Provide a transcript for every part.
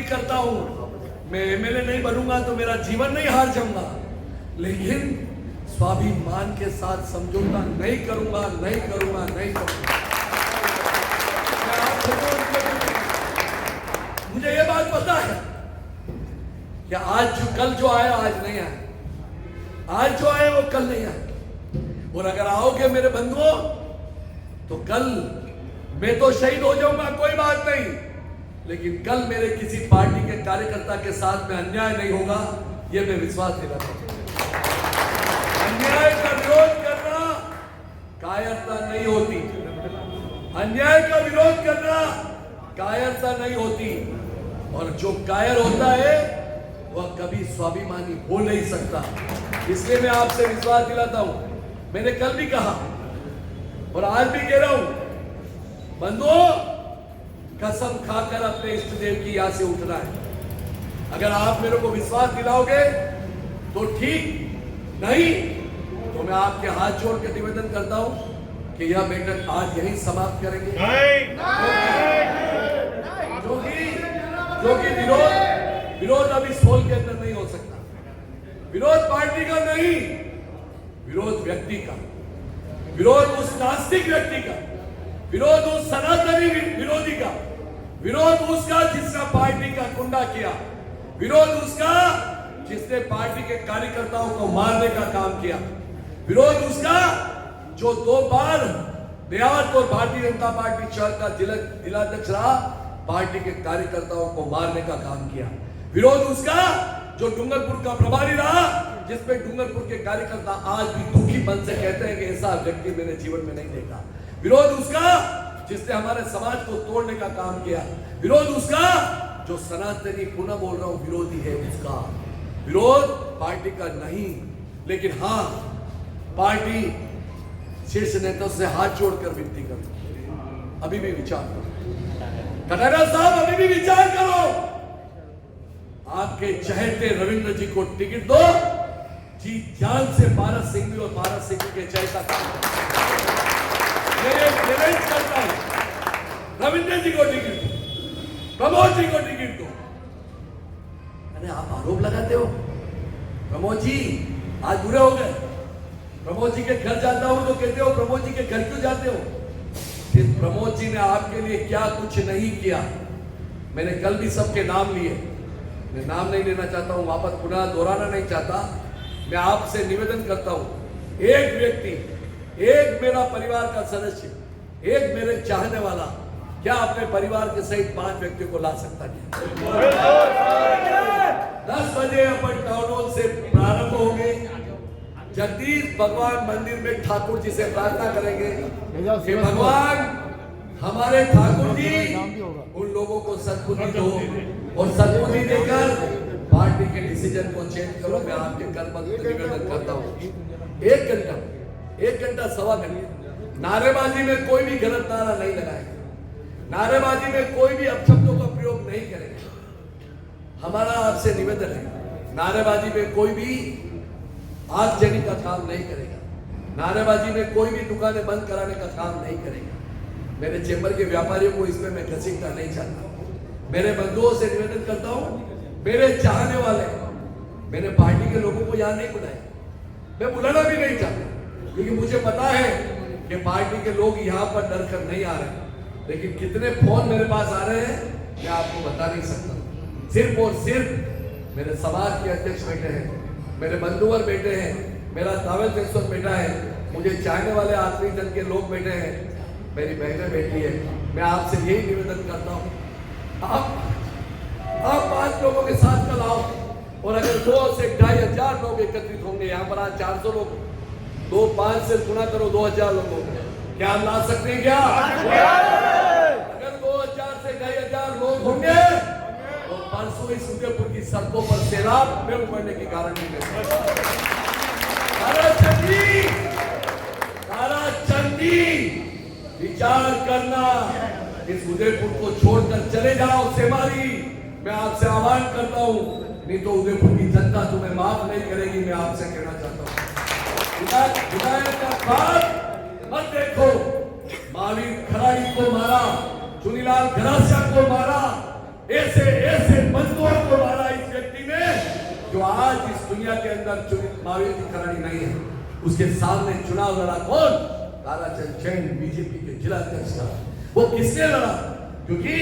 करता हूं, मैं एमएलए नहीं बनूंगा तो मेरा जीवन नहीं हार जाऊंगा, लेकिन स्वाभिमान के साथ समझौता नहीं करूंगा। मुझे ये बात पता है कि आज कल जो आया आज नहीं आया, आज जो आए वो कल नहीं आए। और अगर आओगे मेरे बंधुओं तो कल मैं तो शहीद हो जाऊंगा, कोई बात नहीं, लेकिन कल मेरे किसी पार्टी के कार्यकर्ता के साथ में अन्याय नहीं होगा, ये मैं विश्वास दिलाता हूं। अन्याय का विरोध करना कायरता नहीं होती, अन्याय का विरोध करना कायरता नहीं होती, और जो कायर होता है वह कभी स्वाभिमानी हो नहीं सकता। इसलिए मैं आपसे विश्वास दिलाता हूं, मैंने कल भी कहा और आज भी कह रहा हूं, बंधुओं कसम खाकर अपने इष्ट देव की यहाँ से उठना है। अगर आप मेरे को विश्वास दिलाओगे तो ठीक, नहीं तो मैं आपके हाथ जोड़ के निवेदन करता हूं कि यह बैठक आज यहीं समाप्त करेंगे। क्योंकि विरोध अभी सोल के अंदर नहीं हो सकता। विरोध पार्टी का नहीं, विरोध व्यक्ति का, विरोध उस नास्तिक व्यक्ति का, विरोध उस सनातनी विरोधी का, विरोध उसका जिसका पार्टी का गुंडा किया, विरोध उसका जिसने पार्टी के कार्यकर्ताओं को मारने का काम किया, विरोध उसका जो 2 बार बिहार और भारतीय जनता पार्टी शहर का जिलाध्यक्ष रहा, पार्टी के कार्यकर्ताओं को मारने का काम किया, विरोध उसका जो डूंगरपुर का प्रभारी रहा, जिसमें डूंगरपुर के कार्यकर्ता आज भी दुखी मन से कहते हैं कि ऐसा व्यक्ति मैंने जीवन में नहीं देखा, विरोध उसका जिसने हमारे समाज को तोड़ने का काम किया, विरोध उसका जो सनातनी, पुनः बोल रहा हूं, विरोधी है, उसका विरोध पार्टी का नहीं, लेकिन हां पार्टी शीर्ष नेताओं से हाथ जोड़कर विनती करो, अभी भी विचार करो, कटारिया साहब अभी भी विचार करो, आपके चहेते रविंद्र जी को टिकट दो, जी जान से भारत सिंह और भारत सिंह के जय का काम करता हूं। रविंद्र जी को टिकट दो, प्रमोद जी को टिकट दो। अरे आप आरोप लगाते हो, प्रमोद जी आज बुरे हो गए, प्रमोद जी के घर जाता हूं तो कहते हो प्रमोद जी के घर क्यों जाते हो? फिर प्रमोद जी ने आपके लिए क्या कुछ नहीं किया? मैंने कल भी सबके नाम लिए, मैं नाम नहीं लेना चाहता हूं, वापस पुनः दोहराना नहीं चाहता। मैं आपसे निवेदन करता हूं, एक व्यक्ति, एक मेरा परिवार का सदस्य, एक मेरे चाहने वाला क्या अपने परिवार के सहित 5 व्यक्तियों को ला सकता है? 10 बजे अपन टाउन हॉल से प्रारंभ होंगे, जगदीश भगवान मंदिर में ठाकुर जी से प्रार्थना करेंगे कि भगवान हमारे ठाकुर जी उन लोगों को सद्बुद्धि दो और सद्बुद्धि देकर पार्टी के डिसीजन को चेंज करो। मैं आपके कर्मठ निवेदन करता हूँ, 1 घंटा 1.25 घंटे नारेबाजी में कोई भी गलत नारा नहीं लगाएगा, नारेबाजी में कोई भी अपशब्दों का प्रयोग नहीं करेगा। हमारा आपसे निवेदन है, नारेबाजी में कोई भी आगजनी का काम नहीं करेगा, नारेबाजी में कोई भी दुकानें बंद कराने का काम नहीं करेगा। मेरे चेंबर के व्यापारियों को इसमें मैं घसीटना नहीं चाहता। मेरे बंधुओं से निवेदन करता हूं, मेरे चाहने वाले, मैंने पार्टी के लोगों को यहां नहीं बुलाया, मैं बुलाना भी नहीं चाहता, क्योंकि मुझे पता है कि पार्टी के लोग यहां पर डर कर नहीं आ रहे, लेकिन कितने फोन मेरे पास आ रहे हैं मैं आपको बता नहीं सकता। सिर्फ और सिर्फ मेरे समाज के अध्यक्ष बैठे हैं, मेरे बंधुवर बैठे हैं, मेरा तावल पेश्वर बैठा है, मुझे चाहने वाले आत्मीय जन के लोग बैठे हैं, मेरी बहनें बैठी है। मैं आपसे यही निवेदन करता हूं, आप 5 लोगों के साथ कल आओ, और अगर 2 से 2,500 लोग एकत्रित होंगे, यहाँ पर आज 400 लोग, 2-5 से गुणा करो 2,000 लोगों को, क्या हम ला सकते हैं? क्या अगर 2,000 से 2,500 लोग होंगे तो परसों इस उदयपुर की सड़कों पर सैलाब में उमड़ने की गारंटी देते हैं। ताराचंदी विचार करना, इस उदयपुर को छोड़कर चले जाओ सेमारी, मैं आपसे आह्वान करता हूं, नहीं तो उदयपुर की जनता तुम्हें माफ नहीं करेगी। मैं आपसे कहना चाहता हूं, विधायक का बात मत देखो, महावीर खराड़ी को मारा, चुनीलाल घरासिया को मारा, ऐसे आज इस दुनिया के अंदर चुनित मायावती खराड़ी नहीं है, उसके सामने चुनाव लड़ा कौन? ताराचंद जैन बीजेपी के जिला अध्यक्ष था। वो किसने लड़ा? क्योंकि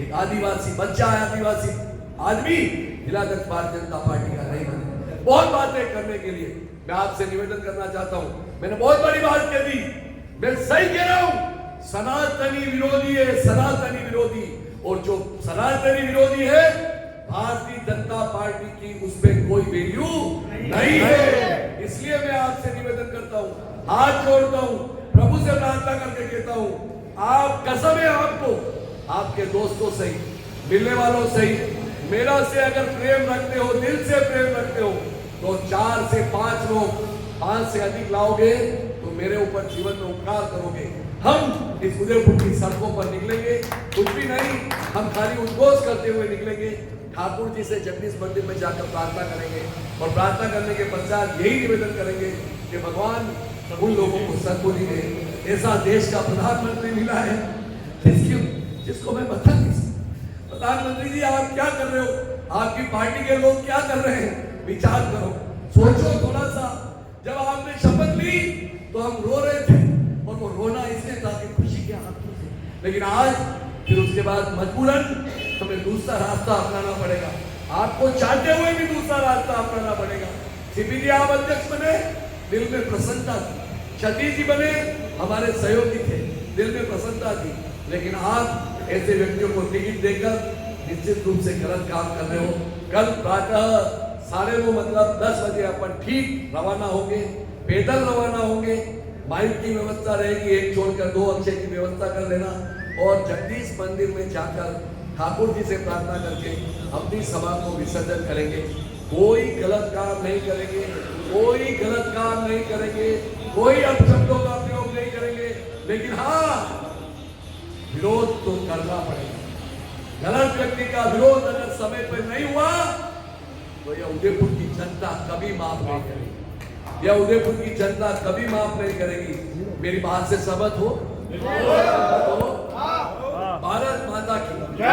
एक आदिवासी बच्चा है, आदिवासी आदमी जिला अध्यक्ष भारतीय जनता पार्टी का नहीं बने। बहुत बातें करने के लिए मैं आपसे निवेदन करना चाहता हूं। मैंने बहुत बड़ी बात कह दी, मैं सही कह रहा हूं। सनातनी विरोधी है, सनातनी विरोधी, और जो सनातनी विरोधी है भारतीय जनता पार्टी की उस पर कोई वैल्यू नहीं है। इसलिए मैं आपसे निवेदन करता हूं, हाथ जोड़ता हूं, प्रभु से प्रार्थना करके कहता हूं, आप कसम है आपको, आपके दोस्तों से, मिलने वालों से, मेरा से अगर प्रेम रखते हो, दिल से प्रेम रखते हो, तो 4 से 5 लोग, 5 से अधिक लाओगे तो मेरे ऊपर जीवन में उपकार करोगे। हम इस उदयपुर की सड़कों पर निकलेंगे, कुछ भी नहीं, हम खाली उद्घोष करते हुए निकलेंगे। ठाकुर जी से जगदीश मंदिर में जाकर प्रार्थना करेंगे और प्रार्थना करने के पश्चात यही निवेदन करेंगे कि भगवान उन लोगों को सद्बुद्धि दे, ऐसा देश का प्रधानमंत्री मिला है जिसको मैं बता नहीं सकता। प्रधानमंत्री जी आप क्या कर रहे हो, आपकी पार्टी के लोग क्या कर रहे हैं, विचार करो, सोचो थोड़ा सा। जब आपने शपथ ली तो हम रो रहे थे, और वो रोना इसलिए था कि खुशी के आंसू थे, लेकिन आज फिर उसके बाद मजबूरन हमें दूसरा रास्ता अपनाना पड़ेगा। आपको चाहते हुए भी दूसरा रास्ता अपनाना पड़ेगा। सीपी जी आप अध्यक्ष बने, दिल में प्रसन्नता थी, सतीश जी बने, हमारे सहयोगी थे, दिल में प्रसन्नता थी, लेकिन आप ऐसे व्यक्तियों को टिकट देकर निश्चित रूप से गलत काम कर रहे हो। कल प्रातः 9:30 मतलब 10 बजे अपन ठीक रवाना होंगे, पैदल रवाना होंगे, माइक की व्यवस्था रहेगी, एक छोड़कर 2 अक्षय की व्यवस्था कर लेना, और जगदीश मंदिर में जाकर ठाकुर जी से प्रार्थना करके अपनी सभा को विसर्जन करेंगे। कोई गलत काम नहीं करेंगे, कोई गलत काम नहीं करेंगे, कोई अपशब्दों का प्रयोग नहीं करेंगे, लेकिन हाँ विरोध तो करना पड़ेगा। गलत व्यक्ति का विरोध अगर समय पर नहीं हुआ तो यह उदयपुर की जनता कभी माफ नहीं करेगी, यह उदयपुर की जनता कभी माफ नहीं करेगी। मेरी बात से सहमत हो? भारत माता की जय,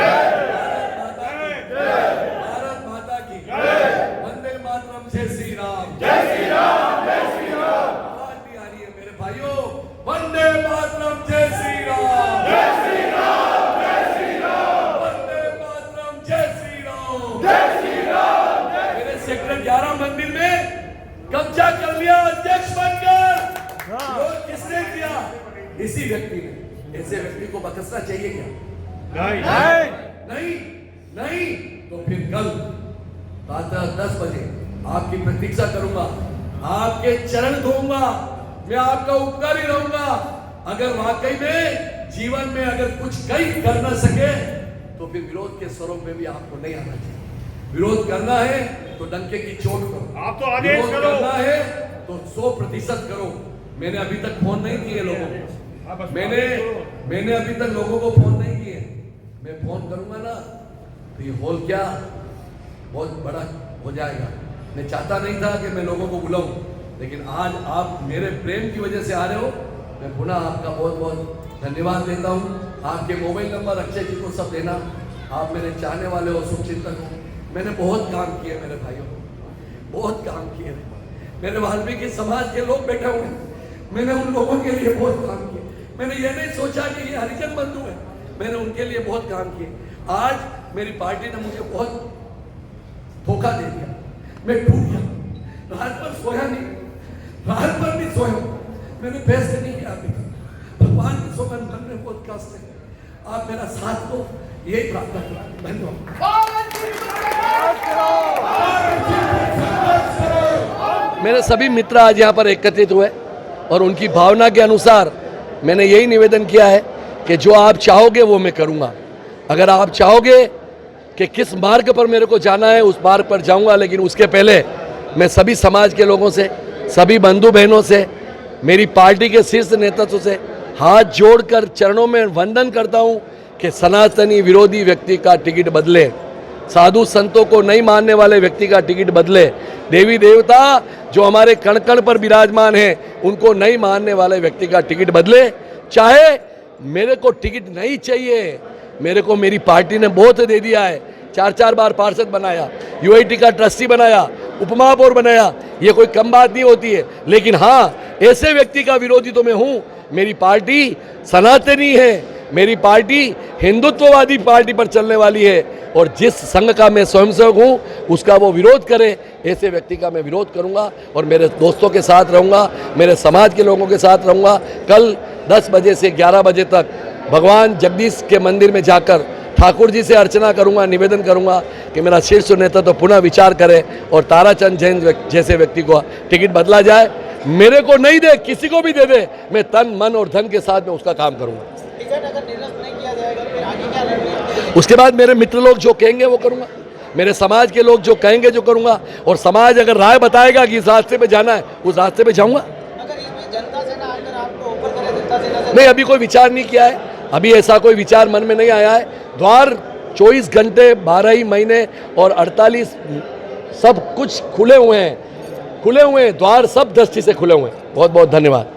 भारत माता की जय, वंदे मातरम, जय श्री राम, जय श्री राम, जय श्री राम। आवाज नहीं आ रही है मेरे भाइयों, वंदे मातरम, जय श्री राम, जय श्री राम, जय श्री राम, वंदे मातरम, जय श्री राम, जय श्री राम। मेरे सेक्टर 11 मंदिर में कब्जा कर लिया अध्यक्ष बनकर, विरोध किसने किया? इसी व्यक्ति ने। ऐसे व्यक्ति को बख्शना चाहिए क्या? नहीं। तो फिर कल प्रातः 10 बजे आपकी प्रतीक्षा करूंगा, आपके चरण धोऊंगा, मैं आपका उपकारी रहूंगा। अगर वाकई में जीवन में अगर कुछ कई कर न सके तो फिर विरोध के स्वरूप में भी आपको नहीं आना चाहिए। विरोध करना है तो डंके की चोट करो, आप तो आदेश करो, करना है तो 100% करो। मैंने अभी तक फोन नहीं किए लोगों को, मैंने अभी तक लोगों को फोन नहीं किए। मैं फोन करूंगा ना तो ये हॉल क्या बहुत बड़ा हो जाएगा। मैं चाहता नहीं था कि मैं लोगों को बुलाऊं, लेकिन आज आप मेरे प्रेम की वजह से आ रहे हो। मैं पुनः आपका बहुत बहुत धन्यवाद देता हूं। आपके मोबाइल नंबर अक्षय जी को सब देना, आप मेरे चाहने वाले हो, शुभचिंतक हो। मैंने बहुत काम किए मेरे भाइयों, बहुत काम किए। मेरे वाल्मीकि समाज के लोग बैठे हुए, मैंने उन लोगों के लिए बहुत काम किए। मैंने ये नहीं सोचा कि ये हरिजन बंधु है, मैंने उनके लिए बहुत काम किए। आज मेरी पार्टी ने मुझे बहुत धोखा दे दिया, मैं टूट गया, रात पर सोया नहीं, रात पर भी सोया, मैंने फैसले नहीं किया अभी तक। भगवान की सोमन मन में बहुत कष्ट है, आप मेरा साथ दो, यही प्रार्थना करो। धन्यवाद। मेरे सभी मित्र आज यहाँ पर एकत्रित हुए और उनकी भावना के अनुसार मैंने यही निवेदन किया है कि जो आप चाहोगे वो मैं करूँगा। अगर आप चाहोगे कि किस मार्ग पर मेरे को जाना है उस मार्ग पर जाऊँगा, लेकिन उसके पहले मैं सभी समाज के लोगों से, सभी बंधु बहनों से, मेरी पार्टी के शीर्ष नेतृत्व से हाथ जोड़कर चरणों में वंदन करता हूँ कि सनातनी विरोधी व्यक्ति का टिकट बदले, साधु संतों को नहीं मानने वाले व्यक्ति का टिकट बदले, देवी देवता जो हमारे कण कण पर विराजमान हैं उनको नहीं मानने वाले व्यक्ति का टिकट बदले। चाहे मेरे को टिकट नहीं चाहिए, मेरे को मेरी पार्टी ने बहुत दे दिया है, 4 बार पार्षद बनाया, यूआईटी का ट्रस्टी बनाया, उपमहापौर बनाया, ये कोई कम बात नहीं होती है। लेकिन हाँ, ऐसे व्यक्ति का विरोधी तो मैं हूँ। मेरी पार्टी सनातनी है, मेरी पार्टी हिंदुत्ववादी पार्टी पर चलने वाली है, और जिस संघ का मैं स्वयंसेवक हूँ उसका वो विरोध करे, ऐसे व्यक्ति का मैं विरोध करूँगा और मेरे दोस्तों के साथ रहूँगा, मेरे समाज के लोगों के साथ रहूँगा। कल 10 बजे से 11 बजे तक भगवान जगदीश के मंदिर में जाकर ठाकुर जी से अर्चना करूंगा, निवेदन करूंगा कि मेरा शीर्ष नेता तो पुनः विचार करे और ताराचंद जैन जैसे व्यक्ति को टिकट बदला जाए। मेरे को नहीं दे, किसी को भी दे दे, मैं तन मन और धन के साथ में उसका काम करूंगा। टिकट अगर निरस्त नहीं किया जाएगा फिर आगे क्या रणनीति? उसके बाद मेरे मित्र लोग जो कहेंगे वो करूंगा, मेरे समाज के लोग जो कहेंगे जो करूंगा, और समाज अगर राय बताएगा कि इस रास्ते पे जाना है उस रास्ते पे जाऊंगा। अगर इसमें जनता से ना आकर आपको ऊपर करे, जनता से ना नहीं, अभी कोई विचार नहीं किया है, अभी ऐसा कोई विचार मन में नहीं आया है। द्वार 24 घंटे 12 ही महीने और 48 सब कुछ खुले हुए हैं, द्वार सब दृष्टि से खुले हुए हैं। बहुत बहुत धन्यवाद।